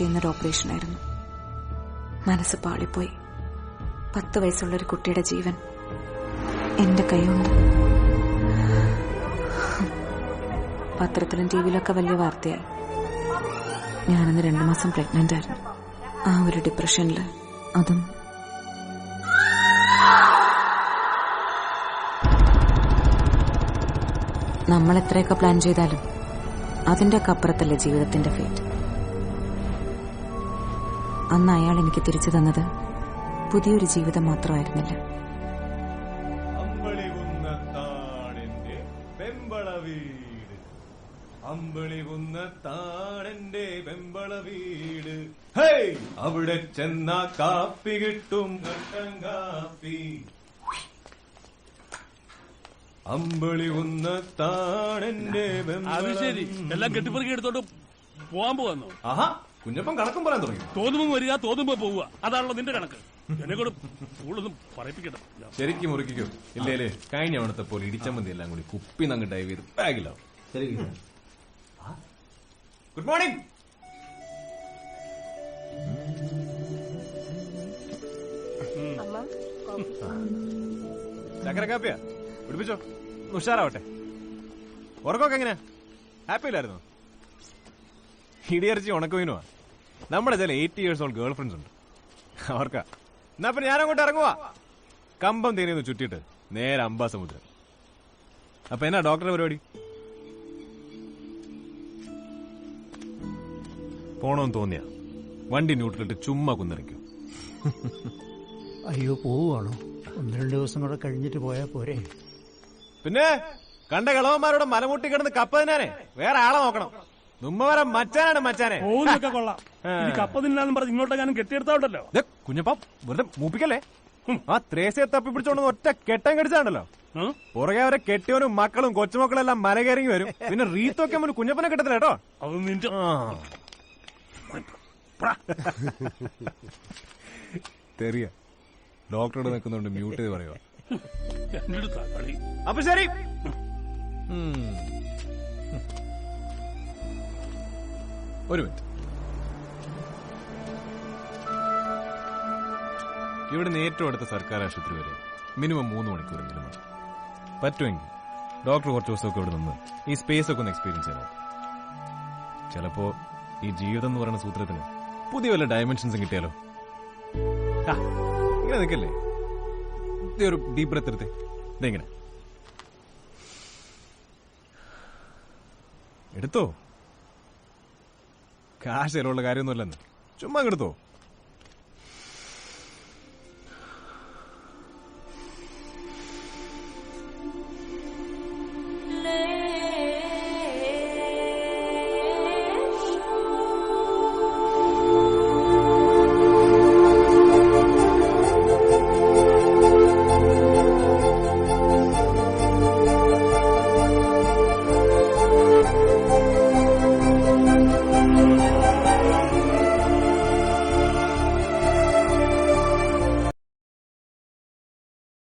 ചെയ്യുന്നൊരു ഓപ്പറേഷനായിരുന്നു. മനസ്സ് പാളിപ്പോയി. 10 വയസ്സുള്ളൊരു കുട്ടിയുടെ ജീവൻ എന്റെ കൈകൊണ്ട്. പത്രത്തിലും ടിവിയിലൊക്കെ വലിയ വാർത്തയായി. ഞാനന്ന് 2 മാസം പ്രഗ്നന്റ് ആയിരുന്നു. ആ ഒരു ഡിപ്രഷനില് അതും നമ്മൾ എത്രയൊക്കെ പ്ലാൻ ചെയ്താലും അതിന്റെ ഒക്കെ അപ്പുറത്തല്ലേ ജീവിതത്തിന്റെ ഫേറ്റ്. അന്ന് അയാൾ എനിക്ക് തിരിച്ചു തന്നത് പുതിയൊരു ജീവിതം മാത്രമായിരുന്നില്ല. അവിടെ ചെന്ന കാപ്പി കിട്ടും കാപ്പി. അമ്പളി കുന്നത്താണെന്റെ. അത് ശരി, എല്ലാം കെട്ടിപ്പറക്കി എടുത്തോണ്ട് പോവാൻ പോവാന്നോ? ആഹാ, കുഞ്ഞപ്പൻ കണക്കും പറയാൻ തുടങ്ങി. തോന്നുമ്പോ വരിക, തോന്നുമ്പോ പോവുക, അതാണല്ലോ നിന്റെ കണക്ക്. എന്നെ കൂടെ കൂടുതലൊന്നും പറയിപ്പിക്കട്ടെ. ശരിക്കും മുറുക്കിക്കോ. ഇല്ലേ കഴിഞ്ഞ അവിടുത്തെ പോലെ ഇടിച്ചമ്പന്തി എല്ലാം കൂടി കുപ്പി നങ്ങ് ഡൈവ് ചെയ്ത് ബാഗിലാവും. ശരി, ഗുഡ് മോർണിംഗ്. ചക്കര കാപ്പിയാ പിടിപ്പിച്ചോ, ഉഷാറാവട്ടെ. ഉറക്കമൊക്കെ എങ്ങനെയാ? ഹാപ്പി ഇല്ലായിരുന്നോ? ഇടിയറച്ചി ഉണക്കുവീനുവാ. നമ്മുടെ ചില 80 years old ഗേൾ ഫ്രണ്ട്സ് ഉണ്ട്, അവർക്കാ. എന്നാ പിന്നെ ഞാനങ്ങോട്ട് ഇറങ്ങുവാ. കമ്പം തേനിയൊന്ന് ചുറ്റിയിട്ട് നേരെ അംബാസമുദ്രം. അപ്പൊ എന്നാ ഡോക്ടറുടെ പരിപാടി? പോണോന്ന് തോന്നിയാ വണ്ടി ന്യൂട്രലിട്ട് ചുമ്മാ കുന്നിറക്കും. അയ്യോ, പോവുകയാണോ? 1-2 ദിവസം കൂടെ കഴിഞ്ഞിട്ട് പോയാ പോരെ? പിന്നെ കണ്ട കളവന്മാരോട് മലമുട്ടി കിടന്ന് കപ്പ തിന്നാനേ വേറെ ആളെ നോക്കണം. നുമ്മവരെ മച്ചാനാണ് മച്ചാനെ. ഓന്നൊക്കെ കൊള്ളാം. കപ്പ തിന്നാന്ന് പറഞ്ഞ് ഇങ്ങോട്ട് ഞാൻ കെട്ടിയെടുത്തോണ്ടല്ലോ. കുഞ്ഞപ്പ വെറുതെ മൂപ്പിക്കല്ലേ. ആ ത്രേസ്യെ തപ്പി പിടിച്ചോണ്ട് ഒറ്റ കെട്ടം കടിച്ചാണ്ടല്ലോ. പുറകെ അവരെ കെട്ടിയവനും മക്കളും കൊച്ചുമക്കളും എല്ലാം മല കയറി വരും. പിന്നെ റീത്തൊക്കെ മുന്നിൽ കുഞ്ഞപ്പനെ കിട്ടത്തില്ല കേട്ടോ. അത് നിന്റെ തെറിയ ഡോക്ടറോട് നിൽക്കുന്നുണ്ട്, മ്യൂട്ട് ചെയ്ത് പറയുക. കളി. അപ്പൊ ശരി. ഒരു മിനിറ്റ്. ഇവിടുന്ന് ഏറ്റവും അടുത്ത സർക്കാർ ആശുപത്രി വരെ മിനിമം 3 മണിക്കൂറെങ്കിലും മതി. പറ്റുമെങ്കിൽ ഡോക്ടർ കുറച്ച് ദിവസമൊക്കെ ഇവിടെ നിന്ന് ഈ സ്പേസ് ഒക്കെ ഒന്ന് എക്സ്പീരിയൻസ് ചെയ്യണം. ചിലപ്പോ ഈ ജീവിതം എന്ന് പറയുന്ന സൂത്രത്തിന് പുതിയ വല്ല ഡയമെൻഷൻസും കിട്ടിയാലോ. ഇങ്ങനെ നിൽക്കല്ലേ, ഒരു ഡീപ് ബ്രെത്ത് എടുത്തേ. ഇതെങ്ങനെ എടുത്തോ. കാശ് ചിലവുള്ള കാര്യമൊന്നുമല്ലെന്ന് ചുമ്മാ എടുത്തോ.